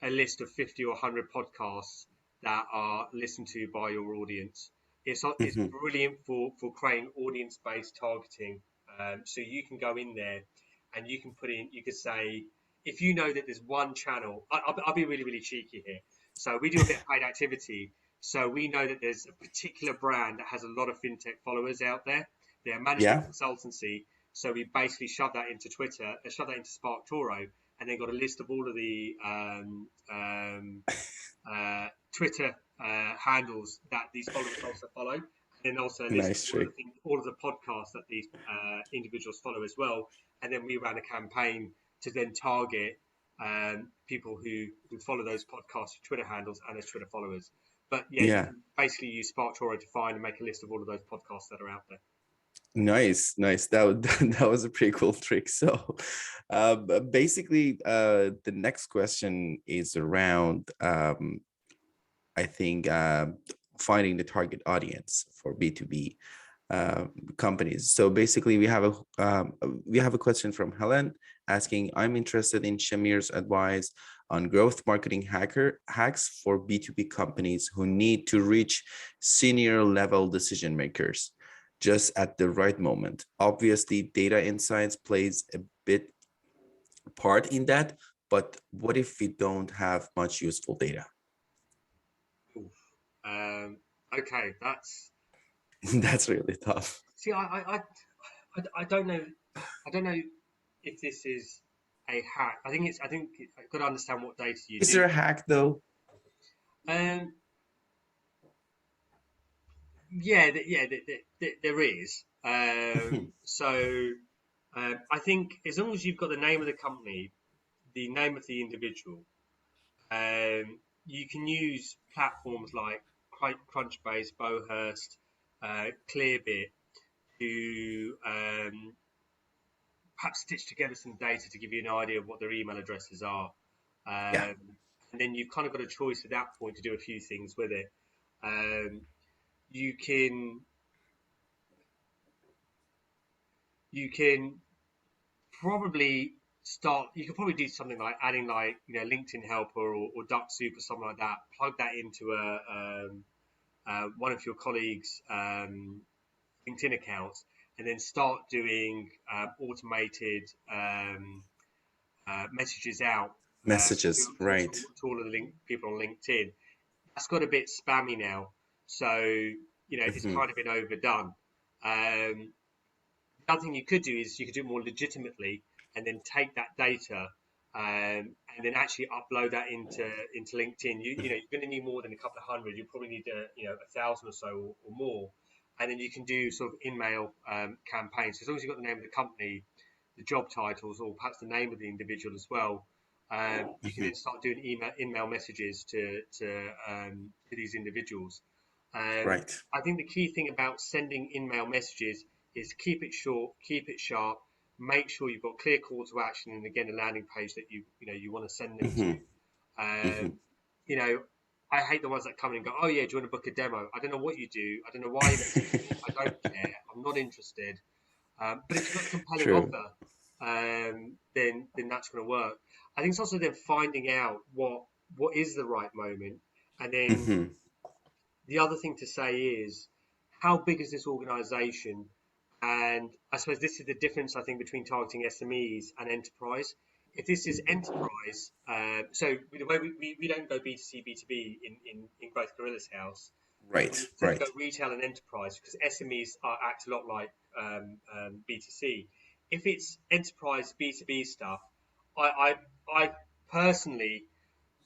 a list of 50 or 100 podcasts that are listened to by your audience. It's Hmm. brilliant for creating audience-based targeting. So you can go in there and you can put in, you could say, if you know that there's one channel, I'll be really, really cheeky here. So we do a bit of paid activity. So we know that there's a particular brand that has a lot of fintech followers out there. They're a management Yeah, consultancy. So we basically shove that into Twitter, shove that into Spark Toro, and then got a list of all of the Twitter handles that these followers also follow, and then also a list of nice all of trick. all of the podcasts that these individuals follow as well. And then we ran a campaign to then target people who follow those podcast Twitter handles and as Twitter followers. But yeah, you Yeah, can basically use Spark Toro to find and make a list of all of those podcasts that are out there. nice, nice. That was a pretty cool trick. So, basically, the next question is around, I think, finding the target audience for B2B companies. So basically, we have a question from Helen asking, I'm interested in Shamir's advice on growth marketing hacks for B2B companies who need to reach senior level decision makers just at the right moment. Obviously, data insights plays a bit part in that, but what if we don't have much useful data? Oof. Okay, that's That's really tough. see, I don't know. I don't know if this is a hack. I think I've got to understand what data you Is do. there a hack though? Um, yeah, there is. I think as long as you've got the name of the company, the name of the individual, you can use platforms like Crunchbase, Bowhurst, Clearbit to perhaps stitch together some data to give you an idea of what their email addresses are. Yeah. And then you've kind of got a choice at that point to do a few things with it. Um, you can you can probably you could probably do something like adding like LinkedIn Helper or DuckSoup or something like that. Plug that into one of your colleagues' LinkedIn accounts, and then start doing automated messages out Messages, right. to all of the people on LinkedIn. That's got a bit spammy now, so it's Hmm. kind of been overdone. The other thing you could do is you could do it more legitimately, and then take that data and then actually upload that into LinkedIn. You're going to need more than a couple of hundred. You probably need 1,000 or so or more, and then you can do sort of in-mail campaigns. So as long as you've got the name of the company, the job titles, or perhaps the name of the individual as well, you can Hmm. then start doing in-mail messages to these individuals. Right. I think the key thing about sending in-mail messages is keep it short, keep it sharp, make sure you've got clear call to action, and again a landing page that you want to send them Hmm. to. Hmm. You know, I hate the ones that come in and go, oh yeah, do you want to book a demo? I don't know what you do. I don't know why you message me. I don't care. I'm not interested. But if you've got a compelling True. offer, then that's going to work. I think it's also then finding out what is the right moment, and then Hmm. the other thing to say is how big is this organization? And I suppose this is the difference, I think, between targeting SMEs and enterprise. If this is enterprise, so the way we don't go B2C, B2B in Growth Gorilla's house, Right. we tend to Right. go retail and enterprise because SMEs act a lot like B2C. If it's enterprise B2B stuff, I personally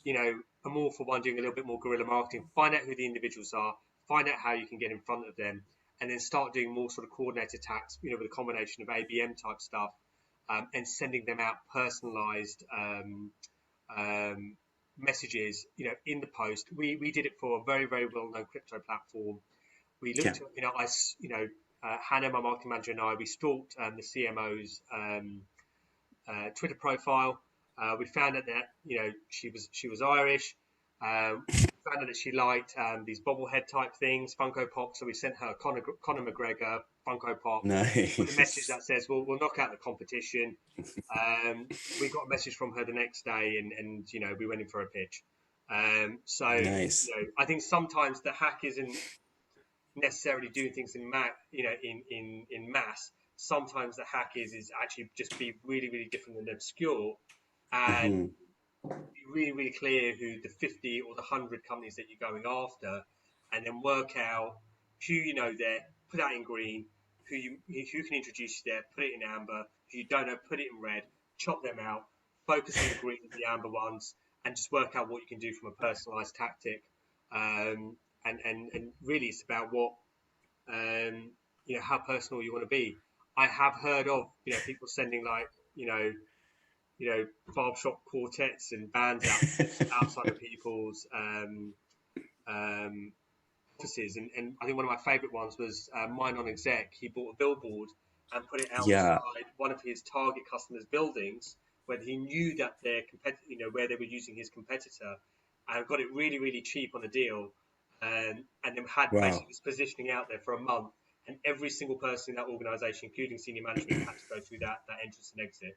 are more for one doing a little bit more guerrilla marketing. Find out who the individuals are, find out how you can get in front of them, and then start doing more sort of coordinated attacks, with a combination of ABM type stuff, and sending them out personalized messages, in the post. We did it for a very, very well known crypto platform. We Yeah. looked at, Hannah, my marketing manager, and I, we stalked the CMO's Twitter profile. We found out that she was Irish. Found out that she liked these bobblehead type things, Funko Pop. So we sent her Conor McGregor Funko Pop with a message Nice. that says, "We'll knock out the competition." We got a message from her the next day, and we went in for a pitch. So Nice. I think sometimes the hack isn't necessarily doing things in mass. Sometimes the hack is actually just be really really different and obscure, and Hmm. be really really clear who the 50 or the 100 companies that you're going after, and then work out who you know there, put that in green, who can introduce you there, put it in amber, who you don't know, put it in red, chop them out, focus on the green and the amber ones, and just work out what you can do from a personalized tactic. And really it's about what how personal you want to be. I have heard of people sending like barbershop quartets and bands out outside of people's um, offices, and I think one of my favourite ones was mine on exec. He bought a billboard and put it Yeah. outside one of his target customers' buildings where he knew that their where they were using his competitor, and got it really really cheap on a deal, and then had Wow. basically this positioning out there for a month, and every single person in that organisation, including senior management, had to go through that entrance and exit.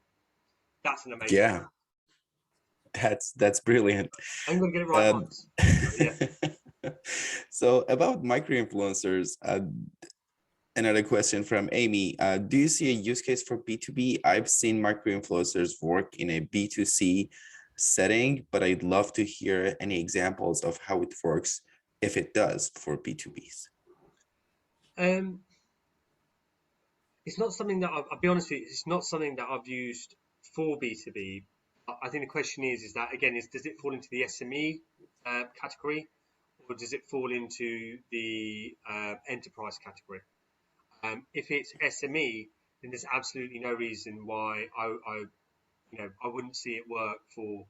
That's an amazing. Yeah. That's brilliant. I'm going to get it right Um, once. So, yeah. so about micro influencers, another question from Amy. Do you see a use case for B2B? I've seen micro influencers work in a B2C setting, but I'd love to hear any examples of how it works if it does for B2Bs. Um, it's not something that I'll be honest with you. It's not something that I've used for B2B. I think the question is that again, does it fall into the SME category, or does it fall into the enterprise category? If it's SME, then there's absolutely no reason why I wouldn't see it work for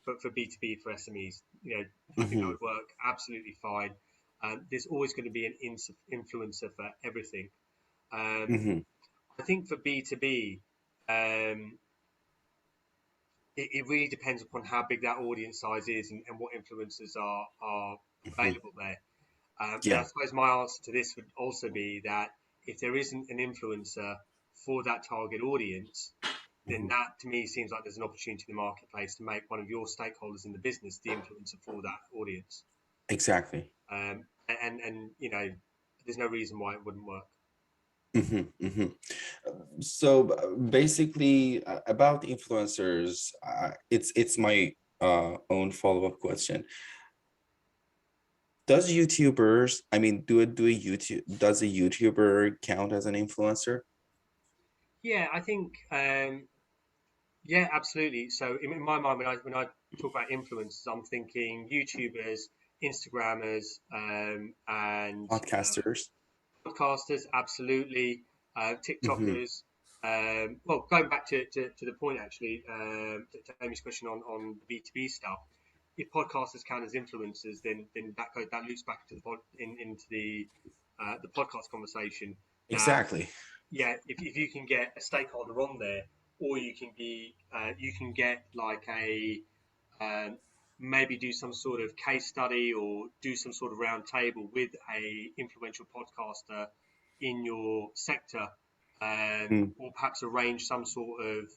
B2B for SMEs. I think that Mhm, would work absolutely fine. There's always going to be an influencer for everything. Um, mhm, I think for B2B, it really depends upon how big that audience size is, and what influencers are mhm. available there. And I Yeah. suppose my answer to this would also be that if there isn't an influencer for that target audience, then Mhm. that to me seems like there's an opportunity in the marketplace to make one of your stakeholders in the business the influencer for that audience. Exactly. And there's no reason why it wouldn't work. Mhm, mhm. So basically, about influencers, it's my own follow-up question. Does YouTubers, I mean, does a YouTuber count as an influencer? Yeah, I think yeah, absolutely. So in my mind, when I talk about influencers, I'm thinking YouTubers, Instagrammers, and Podcasters? podcasters, absolutely, Hmm. TikTokers. Well, going back to the point actually, to Amy's question on the B2B stuff, if podcasters count as influencers, then that loops back to into the podcast conversation. That Exactly. yeah, if you can get a stakeholder on there, or you can get like a um, maybe do some sort of case study or do some sort of round table with a influential podcaster in your sector, Mm. or perhaps arrange some sort of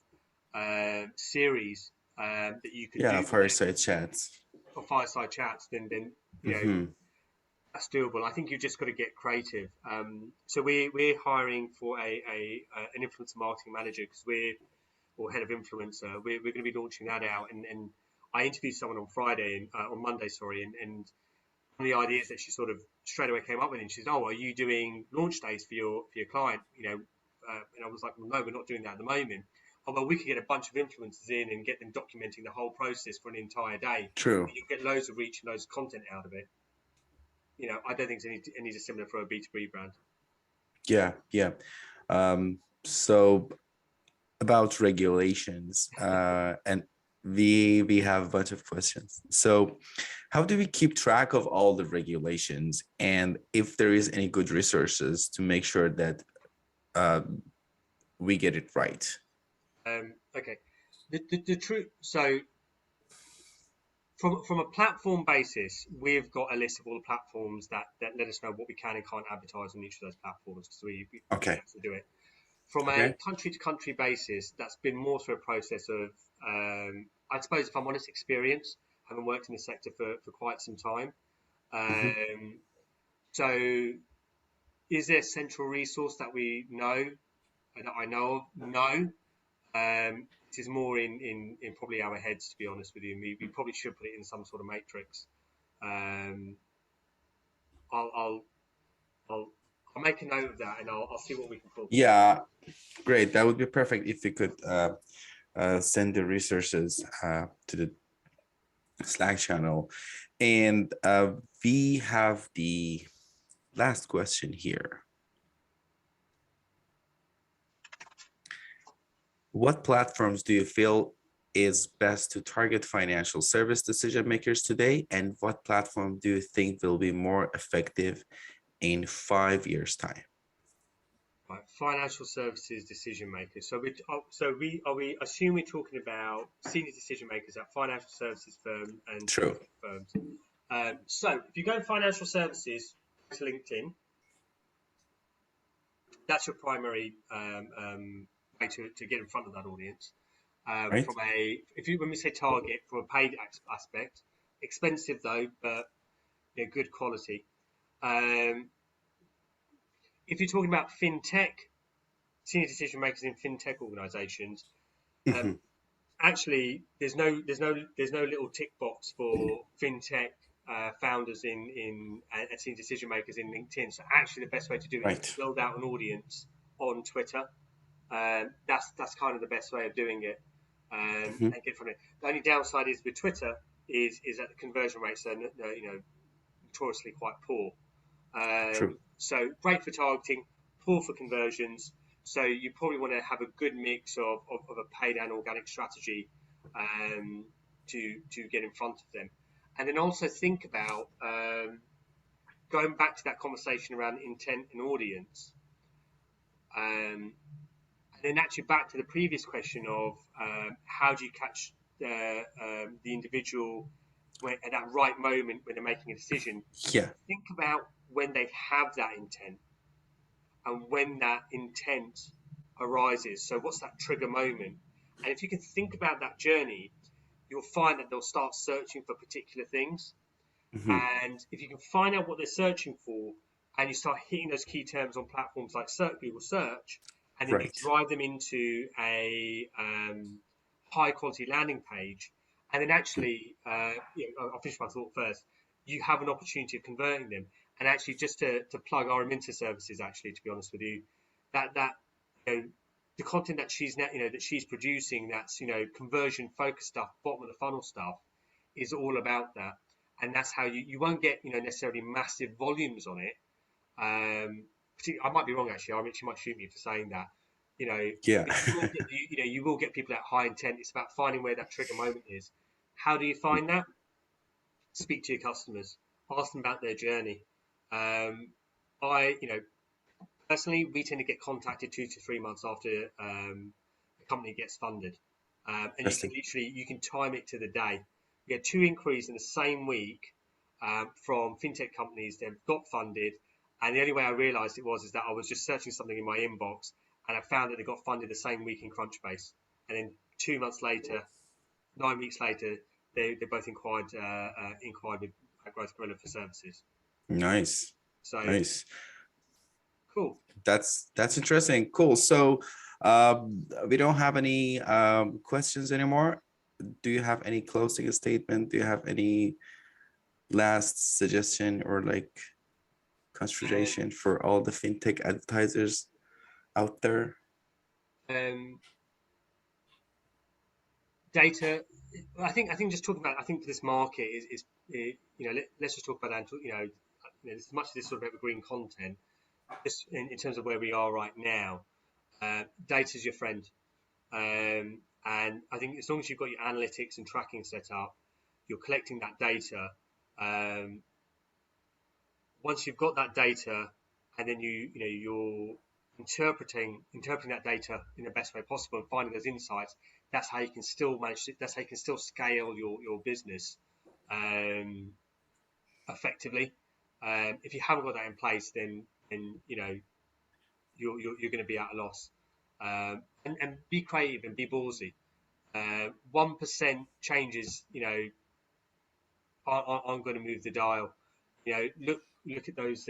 series that you could do Yeah, with them, fireside chats. or fireside chats, then Hmm. that's doable. I think you've just got to get creative. So we're hiring for an influencer marketing manager because or head of influencer. We're going to be launching that out, and I interviewed someone on Friday and on Monday, sorry, and one of the ideas that she sort of straight away came up with, and she said, "Oh, are you doing launch days for your client?" And I was like, "Well, no, we're not doing that at the moment." Oh, well, we could get a bunch of influencers in and get them documenting the whole process for an entire day. True. You get loads of reach and loads of content out of it. I don't think it's any dissimilar for a B2B brand. Yeah, yeah. So about regulations, and we have a bunch of questions. So how do we keep track of all the regulations, and if there is any good resources to make sure that uh, we get it right. Okay. The truth. So from a platform basis, we've got a list of all the platforms that let us know what we can and can't advertise on each of those platforms, because we Okay. have to do it. From a Okay. country to country basis, that's been more through a process of, I suppose, if I'm honest, experience, having worked in the sector for quite some time. Mhm. So, is there a central resource that we know, that I know of? No. This is more in probably our heads, to be honest with you. We probably should put it in some sort of matrix. Um, I'll, I'll I'll I'll make a note of that, and I'll see what we can pull together. Yeah, great. That would be perfect if you could send the resources to the Slack channel. And we have the last question here. What platforms do you feel is best to target financial service decision makers today? And what platform do you think will be more effective in 5 years' time? Right, financial services decision makers. We assume we're talking about senior decision makers at financial services firms and True. fintech firms. So if you go in financial services to LinkedIn, that's your primary way to get in front of that audience. Right? When we say target from a paid aspect, expensive though, but good quality. If you're talking about fintech, senior decision makers in fintech organisations, Mhm. actually there's no little tick box for fintech founders in senior decision makers in LinkedIn. So actually, the best way to do it is to Right. build out an audience on Twitter. That's kind of the best way of doing it, Mhm. and get from it. The only downside is with Twitter is that the conversion rates are notoriously quite poor. True. So great for targeting, poor for conversions. So you probably want to have a good mix of a paid and organic strategy to get in front of them. And then also think about going back to that conversation around intent and audience. And then actually back to the previous question of how do you catch the individual at that right moment when they're making a decision. Yeah. Think about when they have that intent and when that intent arises. So what's that trigger moment? And if you can think about that journey, you'll find that they'll start searching for particular things. Mhm. And if you can find out what they're searching for, and you start hitting those key terms on platforms like Google Search, and then you Right. drive them into a high quality landing page, and then actually, I'll finish my thought first. You have an opportunity of converting them, and actually, just to plug our Minter services, actually, to be honest with you, that the content that she's producing, that's conversion focused stuff, bottom of the funnel stuff, is all about that, and that's how you won't get necessarily massive volumes on it. I might be wrong actually. She might shoot me for saying that. Yeah. But you will get people at high intent. It's about finding where that trigger moment is. How do you find that? Speak to your customers. Ask them about their journey. I personally, we tend to get contacted 2 to 3 months after the company gets funded, and Interesting. you can time it to the day. We had 2 inquiries in the same week from fintech companies that got funded, and the only way I realised it is that I was just searching something in my inbox, and I found that they got funded the same week in Crunchbase, and then 2 months later, 9 weeks later, they both inquired with Growth Gorilla for services. Nice. So Nice. cool. That's interesting. Cool. So we don't have any questions anymore. Do you have any closing statement? Do you have any last suggestion or like consideration for all the fintech advertisers out there? Data. I think just talking about. I think this market is let's just talk about that. As much as this sort of evergreen content, just in terms of where we are right now, data is your friend. And I think as long as you've got your analytics and tracking set up, you're collecting that data. Once you've got that data, and then you're interpreting that data in the best way possible and finding those insights, that's how you can still that's how you can still scale your business effectively. If you haven't got that in place, then you know you're going to be at a loss. And be creative and be ballsy. 1% changes, aren't going to move the dial. Look at those.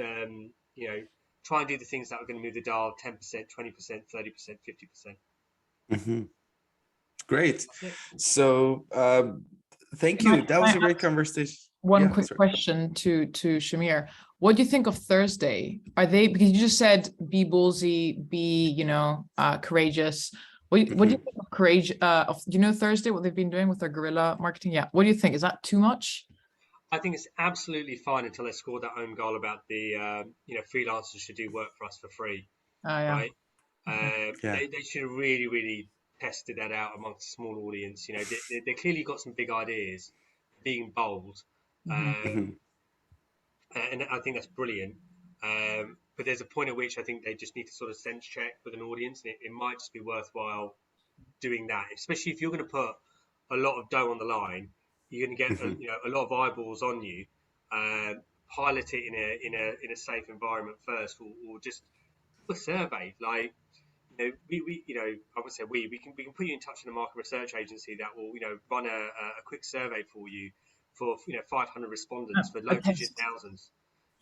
Try and do the things that are going to move the dial 10%, 20%, 30%, 50%. Mhm. Great. That's it. So thank Can I- you. That can was I a great ask conversation. One Yeah, quick sorry. question to Shamir. What do you think of Thursday? Are they, because you just said be ballsy, be, courageous. What do you think of courage do you know Thursday, what they've been doing with their guerrilla marketing? Yeah. What do you think? Is that too much? I think it's absolutely fine until they score that own goal about the freelancers should do work for us for free, Oh yeah. right? Yeah. They should have really tested that out amongst a small audience. They clearly got some big ideas, being bold, Mhm. and I think that's brilliant. But there's a point at which I think they just need to sort of sense check with an audience, and it might just be worthwhile doing that, especially if you're going to put a lot of dough on the line. You're going to get Mhm. a lot of eyeballs on you. Pilot it in a safe environment first, or just do a survey. Like we I would say we can put you in touch with a market research agency that will run a quick survey for you for 500 respondents for A low digit test. thousands.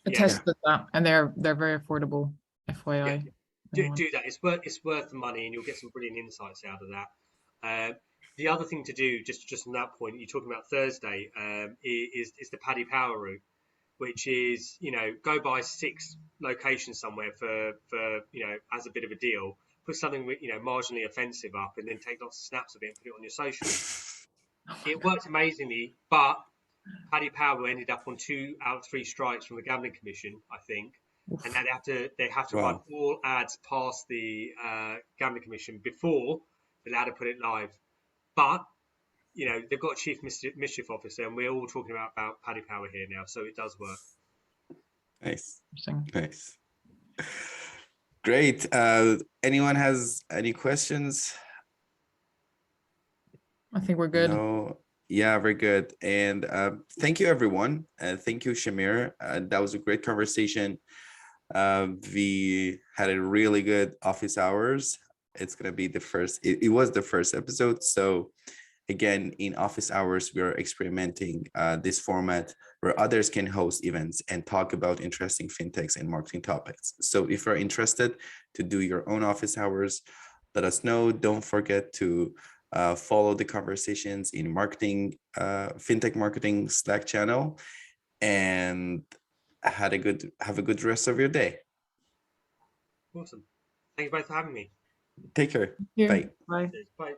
A Yeah, test of that. And they're very affordable, yeah. FYI. Do that. It's worth the money, and you'll get some brilliant insights out of that. The other thing to do, just on that point, you're talking about Thursday, is the Paddy Power route, which is go buy 6 locations somewhere for as a bit of a deal, put something marginally offensive up, and then take lots of snaps of it and put it on your socials. It worked amazingly, but Paddy Power ended up on 2 out of 3 strikes from the Gambling Commission, I think, and they have to run Wow. all ads past the Gambling Commission before they're allowed to put it live. But they've got a chief mischief officer, and we're all talking about Paddy Power here now, so it does work. Nice. Interesting. Nice. Great. Anyone has any questions? I think we're good. No. Yeah, very good. And thank you, everyone. Thank you, Shamir. That was a great conversation. We had a really good office hours. It's gonna be the first. It was the first episode. So again, in office hours, we are experimenting this format where others can host events and talk about interesting fintechs and marketing topics. So if you're interested to do your own office hours, let us know. Don't forget to follow the conversations in fintech marketing Slack channel, and have a good rest of your day. Awesome. Thank you both for having me. Take care. Here. Bye. Bye. Cheers. Bye.